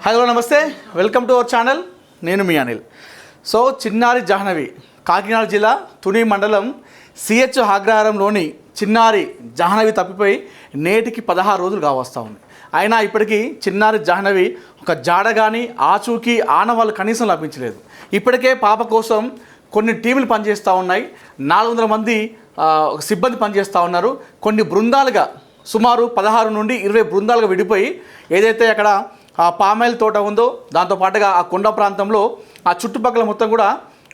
Hello నమస్తే, welcome to our channel. నేను మీ Anil. So చిన్నారి జాహ్నవి కాకినాడ జిల్లా తుని మండలం సిహెచ్ అగ్రహారంలోని చిన్నారి జాహ్నవి తప్పిపోయి నేటికి 16 రోజులు కావస్తూ ఉంది. అయినా ఇప్పటికీ చిన్నారి జాహ్నవి ఒక జాడ కానీ ఆచూకీ ఆనవాళ్ళు కనీసం లభించలేదు. ఇప్పటికే పాప కోసం కొన్ని టీములు పనిచేస్తూ ఉన్నాయి. 400 మంది సిబ్బంది పనిచేస్తూ ఉన్నారు. కొన్ని బృందాలుగా సుమారు 16 నుండి 20 బృందాలుగా విడిపోయి ఏదైతే అక్కడ ఆ పామాయిల్ తోట ఉందో దాంతోపాటుగా ఆ కొండ ప్రాంతంలో ఆ చుట్టుపక్కల మొత్తం కూడా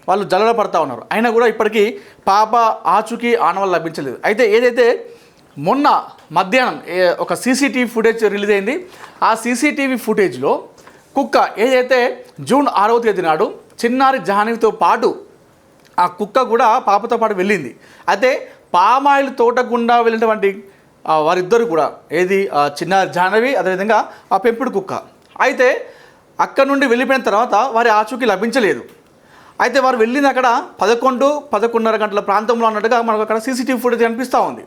వాళ్ళు జల్లడ పడుతూ ఉన్నారు. అయినా కూడా ఇప్పటికీ పాప ఆచూకీ ఆనవాళ్ళు లభించలేదు. అయితే ఏదైతే మొన్న మధ్యాహ్నం ఒక సీసీటీవీ ఫుటేజ్ రిలీజ్ అయింది. ఆ సీసీటీవీ ఫుటేజ్లో కుక్క ఏదైతే జూన్ 6వ తేదీ నాడు చిన్నారి జాహ్నవితో పాటు ఆ కుక్క కూడా పాపతో పాటు వెళ్ళింది. అయితే పామాయిల్ తోట గుండా వెళ్ళినటువంటి వారిద్దరు కూడా ఏది చిన్నారి జాహ్నవి అదేవిధంగా ఆ పెంపుడు కుక్క. అయితే అక్కడ నుండి వెళ్ళిపోయిన తర్వాత వారి ఆచూకీ లభించలేదు. అయితే వారు వెళ్ళింది అక్కడ 11-11:30 గంటల ప్రాంతంలో అన్నట్టుగా మనకు అక్కడ సీసీటీవీ ఫుటేజ్ కనిపిస్తూ ఉంది.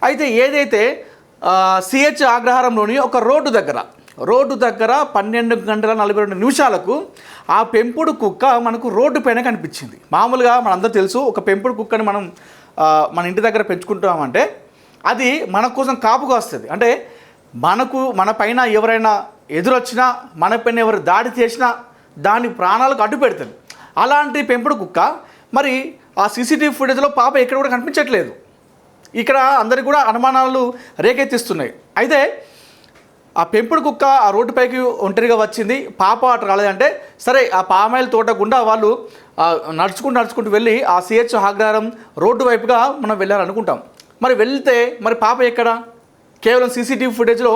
అయితే ఏదైతే సిహెచ్ అగ్రహారంలోని ఒక రోడ్డు దగ్గర 12:42 ఆ పెంపుడు కుక్క మనకు రోడ్డు పైన కనిపించింది. మామూలుగా మనందరూ తెలుసు, ఒక పెంపుడు కుక్కని మనం మన ఇంటి దగ్గర పెంచుకుంటామంటే అది మన కోసం కాపుగా వస్తుంది. అంటే మన పైన ఎవరైనా ఎదురొచ్చినా, మన పైన ఎవరు దాడి చేసినా దాని ప్రాణాలకు అడ్డు పెడుతుంది. అలాంటి పెంపుడు కుక్క మరి ఆ సీసీటీవీ ఫుటేజ్లో పాప ఎక్కడ కూడా కనిపించట్లేదు. ఇక్కడ అందరికి కూడా అనుమానాలు రేకెత్తిస్తున్నాయి. అయితే ఆ పెంపుడు కుక్క ఆ రోడ్డుపైకి ఒంటరిగా వచ్చింది, పాప అటు రాలేదంటే సరే ఆ పామాయిల్ తోట గుండా వాళ్ళు నడుచుకుంటూ వెళ్ళి ఆ సిహెచ్ అగ్రహారం రోడ్డు వైపుగా మనం వెళ్ళాలనుకుంటాం. మరి వెళ్తే మరి పాప ఎక్కడ? కేవలం సీసీటీవీ ఫుటేజ్లో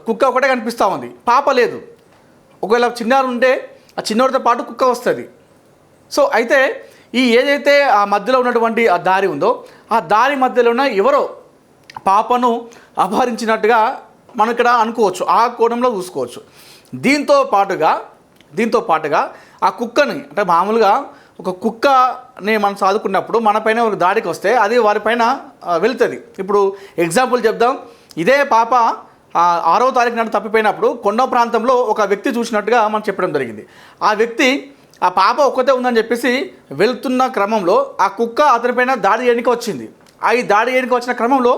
కుక్క ఒకటే కనిపిస్తూ ఉంది, పాప లేదు. ఒకవేళ చిన్నారు ఉంటే ఆ చిన్నవాడితో పాటు కుక్క వస్తుంది. సో అయితే ఈ ఏదైతే ఆ మధ్యలో ఉన్నటువంటి ఆ దారి ఉందో ఆ దారి మధ్యలోనే ఎవరో పాపను అపహరించినట్టుగా మనం ఇక్కడ అనుకోవచ్చు, ఆ కోణంలో చూసుకోవచ్చు. దీంతో పాటుగా ఆ కుక్కని, అంటే మామూలుగా ఒక కుక్కని మనం సాదుకున్నప్పుడు మన పైన ఒక దాడికి వస్తే అది వారిపైన వెళ్తుంది. ఇప్పుడు ఎగ్జాంపుల్ చెప్దాం. ఇదే పాప 6వ తారీఖు నాడు తప్పిపోయినప్పుడు కొండ ప్రాంతంలో ఒక వ్యక్తి చూసినట్టుగా మనం చెప్పడం జరిగింది. ఆ వ్యక్తి ఆ పాప ఒక్కతే ఉందని చెప్పేసి వెళ్తున్న క్రమంలో ఆ కుక్క అతనిపైన దాడి చేయడానికి వచ్చింది. ఈ దాడి చేయడానికి వచ్చిన క్రమంలో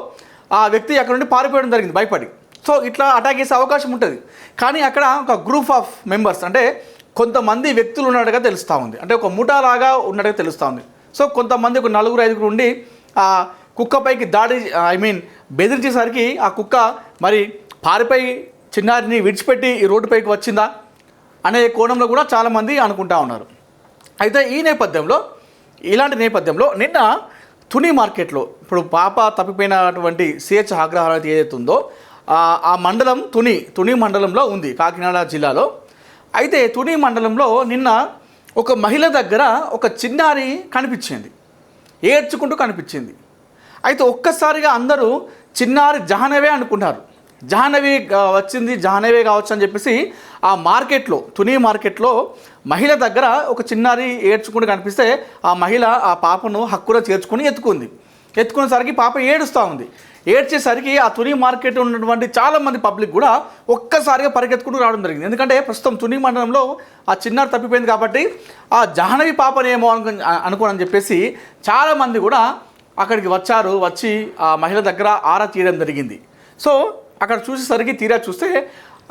ఆ వ్యక్తి అక్కడ నుండి పారిపోవడం జరిగింది భయపడి. సో ఇట్లా అటాక్ చేసే అవకాశం ఉంటుంది. కానీ అక్కడ ఒక గ్రూప్ ఆఫ్ మెంబర్స్, అంటే కొంతమంది వ్యక్తులు ఉన్నట్టుగా తెలుస్తూ ఉంది, అంటే ఒక ముఠాలాగా ఉన్నట్టుగా తెలుస్తూ ఉంది. సో కొంతమంది ఒక 4-5 ఉండి ఆ కుక్కపైకి బెదిరించేసరికి ఆ కుక్క మరి పారిపోయి చిన్నారిని విడిచిపెట్టి ఈ రోడ్డుపైకి వచ్చిందా అనే కోణంలో కూడా చాలామంది అనుకుంటా ఉన్నారు. అయితే ఇలాంటి నేపథ్యంలో నిన్న తుని మార్కెట్లో ఇప్పుడు పాప తప్పిపోయినటువంటి సిహెచ్ అగ్రహారం ఏదైతే ఉందో ఆ మండలం తుని మండలంలో ఉంది, కాకినాడ జిల్లాలో. అయితే తుని మండలంలో నిన్న ఒక మహిళ దగ్గర ఒక చిన్నారి కనిపించింది, ఏడ్చుకుంటూ కనిపించింది. అయితే ఒక్కసారిగా అందరూ చిన్నారి జాహ్నవే అనుకున్నారు. జాహ్నవి వచ్చింది, జాహ్నవే కావచ్చు అని చెప్పేసి ఆ మార్కెట్లో, తుని మార్కెట్లో మహిళ దగ్గర ఒక చిన్నారి ఏడ్చుకుంటూ కనిపిస్తే ఆ మహిళ ఆ పాపను హక్కున చేర్చుకుని ఎత్తుకునేసరికి పాప ఏడుస్తూ ఉంది. ఏడ్చేసరికి ఆ తుని మార్కెట్ ఉన్నటువంటి చాలామంది పబ్లిక్ కూడా ఒక్కసారిగా పరిగెత్తుకుంటూ రావడం జరిగింది. ఎందుకంటే ప్రస్తుతం తుని మండలంలో ఆ చిన్నారి తప్పిపోయింది కాబట్టి ఆ జాహ్నవి పాపనేమో అనుకోని చెప్పేసి చాలామంది కూడా అక్కడికి వచ్చి ఆ మహిళ దగ్గర ఆరా తీయడం జరిగింది. సో అక్కడ తీరా చూస్తే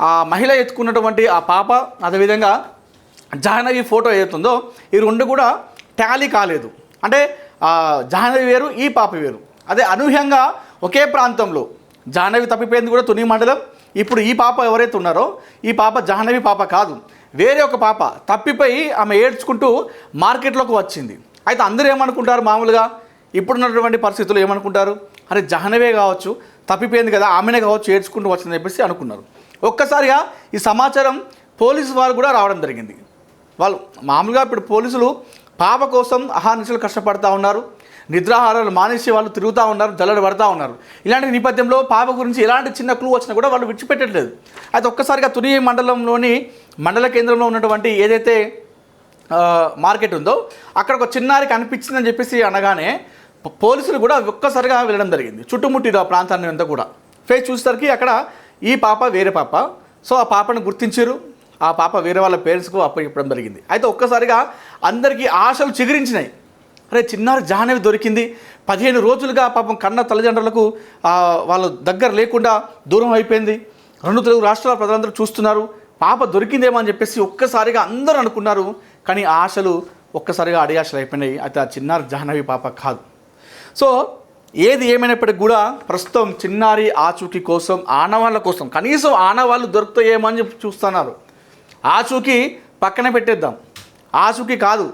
ఆ మహిళ ఎత్తుకున్నటువంటి ఆ పాప అదేవిధంగా జాహ్నవి ఫోటో ఏదైతుందో ఈ రెండు కూడా టాలీ కాలేదు. అంటే జాహ్నవి వేరు, ఈ పాప వేరు. అదే అనూహ్యంగా ఒకే ప్రాంతంలో జాహ్నవి తప్పిపోయింది కూడా తుని మండలం. ఇప్పుడు ఈ పాప ఎవరైతే ఉన్నారో ఈ పాప జాహ్నవి పాప కాదు, వేరే ఒక పాప తప్పిపోయి ఆమె ఏడ్చుకుంటూ మార్కెట్లోకి వచ్చింది. అయితే అందరూ ఏమనుకుంటారు, మామూలుగా ఇప్పుడున్నటువంటి పరిస్థితుల్లో ఏమనుకుంటారు, అరే జాహ్నవే కావచ్చు, తప్పిపోయింది కదా, ఆమెనే కావచ్చు ఏడ్చుకుంటూ వచ్చిందని చెప్పేసి అనుకున్నారు. ఒక్కసారిగా ఈ సమాచారం పోలీసు వారు కూడా రావడం జరిగింది. వాళ్ళు మామూలుగా ఇప్పుడు పోలీసులు పాప కోసం అహర్నిశలు కష్టపడుతూ ఉన్నారు, నిద్రాహారాలు మానేసి వాళ్ళు తిరుగుతూ ఉన్నారు, జల్లడ పడుతూ ఉన్నారు. ఇలాంటి నేపథ్యంలో పాప గురించి ఎలాంటి చిన్న క్లూ వచ్చినా కూడా వాళ్ళు విడిచిపెట్టట్లేదు. అయితే ఒక్కసారిగా తుని మండలంలోని మండల కేంద్రంలో ఉన్నటువంటి ఏదైతే మార్కెట్ ఉందో అక్కడ ఒక చిన్నారి కనిపించిందని చెప్పేసి అనగానే పోలీసులు కూడా ఒక్కసారిగా వెళ్ళడం జరిగింది. చుట్టుముట్టిరు ఆ ప్రాంతాన్ని అంతా కూడా. ఫేస్ చూసేసరికి అక్కడ ఈ పాప వేరే పాప, సో ఆ పాపను గుర్తించారు. ఆ పాప వేరే వాళ్ళ పేరెంట్స్కు అప్పచెప్పడం జరిగింది. అయితే ఒక్కసారిగా అందరికీ ఆశలు చిగురించినాయి. అరే చిన్నారి జాహ్నవి దొరికింది. 15 రోజులుగా పాపం కన్న తల్లిదండ్రులకు వాళ్ళ దగ్గర లేకుండా దూరం అయిపోయింది. 2 తెలుగు రాష్ట్రాల ప్రజలందరూ చూస్తున్నారు, పాప దొరికిందేమో అని చెప్పేసి ఒక్కసారిగా అందరూ అనుకున్నారు. కానీ ఆ ఆశలు ఒక్కసారిగా అడియాశలు అయిపోయినాయి. అయితే ఆ చిన్నారి జాహ్నవి పాప కాదు. సో ఏది ఏమైనప్పటికీ కూడా ప్రస్తుతం చిన్నారి ఆచూకీ కోసం, ఆనవాళ్ళ కోసం, కనీసం ఆనవాళ్ళు దొరుకుతాయేమో అని చెప్పి చూస్తున్నారు. ఆచూకీ పక్కన పెట్టేద్దాం, ఆచూకీ కాదు,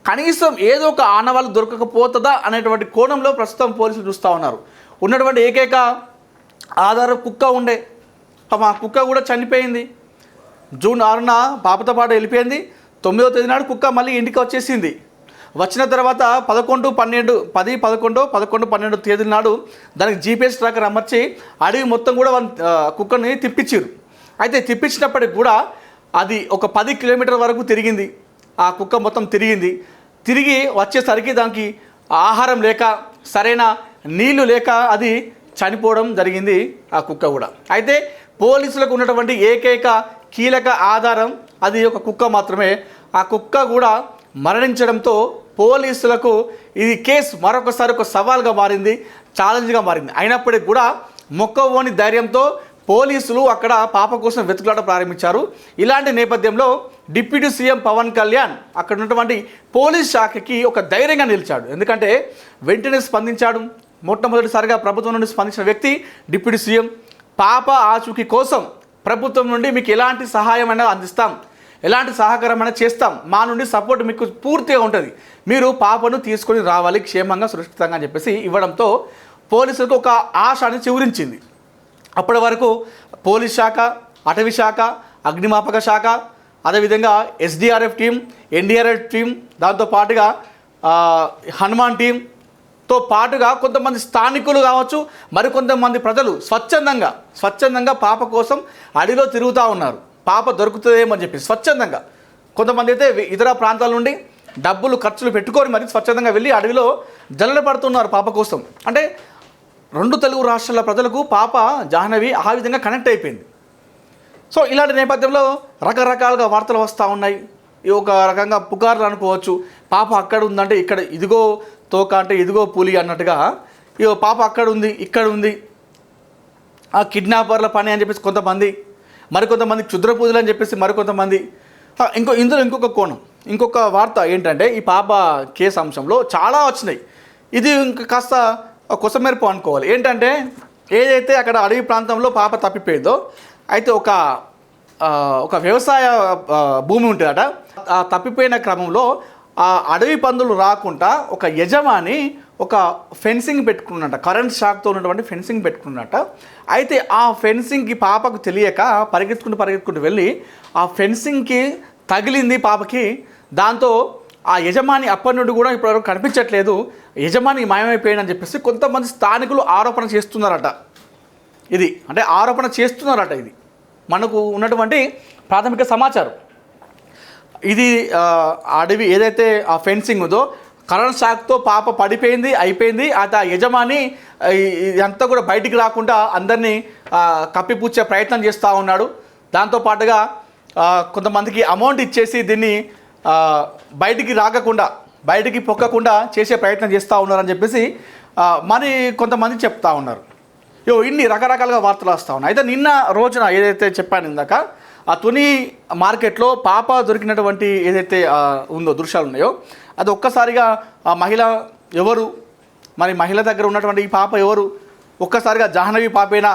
కనీసం ఏదో ఒక ఆనవాళ్ళు దొరకకపోతుందా అనేటువంటి కోణంలో ప్రస్తుతం పోలీసులు చూస్తూ ఉన్నారు. ఉన్నటువంటి ఏకైక ఆధారం కుక్క ఉండే, మా కుక్క కూడా చనిపోయింది. జూన్ 6న పాపతో పాటు వెళ్ళిపోయింది. 9వ తేదీ నాడు కుక్క మళ్ళీ ఇంటికి వచ్చేసింది. వచ్చిన తర్వాత 11, 12 తేదీల నాడు దానికి జీపీఎస్ ట్రాకర్ అమర్చి అడవి మొత్తం కూడా కుక్కని తిప్పించారు. అయితే తిప్పించినప్పటికి కూడా అది ఒక 10 కిలోమీటర్ల వరకు తిరిగింది. ఆ కుక్క మొత్తం తిరిగి వచ్చేసరికి దానికి ఆహారం లేక, సరైన నీళ్లు లేక అది చనిపోవడం జరిగింది ఆ కుక్క కూడా. అయితే పోలీసులకు ఉన్నటువంటి ఏకైక కీలక ఆధారం అది ఒక కుక్క మాత్రమే. ఆ కుక్క కూడా మరణించడంతో పోలీసులకు ఇది కేసు మరొకసారి ఒక సవాల్గా మారింది, ఛాలెంజ్గా మారింది. అయినప్పటికీ కూడా మొక్కవోని ధైర్యంతో పోలీసులు అక్కడ పాప కోసం వెతుకులాట ప్రారంభించారు. ఇలాంటి నేపథ్యంలో డిప్యూటీ సీఎం పవన్ కళ్యాణ్ అక్కడ ఉన్నటువంటి పోలీస్ శాఖకి ఒక ధైర్యంగా నిలిచాడు. ఎందుకంటే వెంటనే స్పందించాడు. మొట్టమొదటిసారిగా ప్రభుత్వం నుండి స్పందించిన వ్యక్తి డిప్యూటీ సీఎం. పాప ఆచూకీ కోసం ప్రభుత్వం నుండి మీకు ఎలాంటి సహాయమైనా అందిస్తాం, ఎలాంటి సహకారమైనా చేస్తాం, మా నుండి సపోర్ట్ మీకు పూర్తిగా ఉంటుంది, మీరు పాపను తీసుకొని రావాలి క్షేమంగా సురక్షితంగా అని చెప్పేసి ఇవ్వడంతో పోలీసులకు ఒక ఆశని చివురించింది. అప్పటి వరకు పోలీస్ శాఖ, అటవీ శాఖ, అగ్నిమాపక శాఖ, అదేవిధంగా ఎస్డిఆర్ఎఫ్ టీం, ఎన్డీఆర్ఎఫ్ టీం, దాంతో పాటుగా హనుమాన్ టీంతో పాటుగా కొంతమంది స్థానికులు కావచ్చు, మరికొంతమంది ప్రజలు స్వచ్ఛందంగా పాప కోసం అడవిలో తిరుగుతూ ఉన్నారు. పాప దొరుకుతుందేమో అని చెప్పి స్వచ్ఛందంగా. కొంతమంది అయితే ఇతర ప్రాంతాల నుండి డబ్బులు ఖర్చులు పెట్టుకొని మరి స్వచ్ఛందంగా వెళ్ళి అడవిలో జల్లెడ పడుతున్నారు పాప కోసం. అంటే 2 తెలుగు రాష్ట్రాల ప్రజలకు పాప జాహ్నవి ఆ విధంగా కనెక్ట్ అయిపోయింది. సో ఇలాంటి నేపథ్యంలో రకరకాలుగా వార్తలు వస్తూ ఉన్నాయి. ఒక రకంగా పుకార్లు అనుకోవచ్చు. పాప అక్కడ ఉందంటే ఇక్కడ ఇదిగో తోక అంటే ఇదిగో పులి అన్నట్టుగా పాప అక్కడ ఉంది, ఇక్కడ ఉంది, ఆ కిడ్నాపర్ల పని అని చెప్పేసి కొంతమంది, మరికొంతమంది క్షుద్ర పూజలు అని చెప్పేసి మరికొంతమంది. ఇందులో ఇంకొక కోణం, ఇంకొక వార్త ఏంటంటే ఈ పాప కేసు అంశంలో చాలా వచ్చినాయి. ఇది ఇంకా కాస్త కొసమెరుపు అనుకోవాలి. ఏంటంటే ఏదైతే అక్కడ అడవి ప్రాంతంలో పాప తప్పిపోయిందో, అయితే ఒక వ్యవసాయ భూమి ఉంటుందట. ఆ తప్పిపోయిన క్రమంలో ఆ అడవి పందులు రాకుండా ఒక యజమాని ఒక ఫెన్సింగ్ పెట్టుకున్నట, కరెంట్ షాక్తో ఉన్నటువంటి ఫెన్సింగ్ పెట్టుకున్నట. అయితే ఆ ఫెన్సింగ్కి పాపకు తెలియక పరిగెత్తుకుంటూ వెళ్ళి ఆ ఫెన్సింగ్కి తగిలింది పాపకి. దాంతో ఆ యజమాని అప్పటి నుండి కూడా ఇప్పటివరకు కనిపించట్లేదు, యజమాని మాయమైపోయాడని చెప్పేసి కొంతమంది స్థానికులు ఆరోపణ చేస్తున్నారట. ఇది మనకు ఉన్నటువంటి ప్రాథమిక సమాచారం. ఇది అడవి ఏదైతే ఆ ఫెన్సింగ్ ఉందో కరెంట్ షాక్తో పాప అయిపోయింది. అయితే ఆ యజమాని ఇదంతా కూడా బయటికి రాకుండా అందరినీ కప్పిపుచ్చే ప్రయత్నం చేస్తూ ఉన్నాడు. దాంతోపాటుగా కొంతమందికి అమౌంట్ ఇచ్చేసి దీన్ని బయటికి పొక్కకుండా చేసే ప్రయత్నం చేస్తూ ఉన్నారని చెప్పేసి మరి కొంతమంది చెప్తా ఉన్నారు. ఇన్ని రకరకాలుగా వార్తలు వస్తూ ఉన్నాయి. అయితే నిన్న రోజున ఏదైతే చెప్పాను ఇందాక, ఆ తుని మార్కెట్లో పాప దొరికినటువంటి ఏదైతే ఉందో దృశ్యాలు ఉన్నాయో, అది ఒక్కసారిగా ఆ మహిళ ఎవరు, మరి మహిళ దగ్గర ఉన్నటువంటి ఈ పాప ఎవరు, ఒక్కసారిగా జాహ్నవి పాపేనా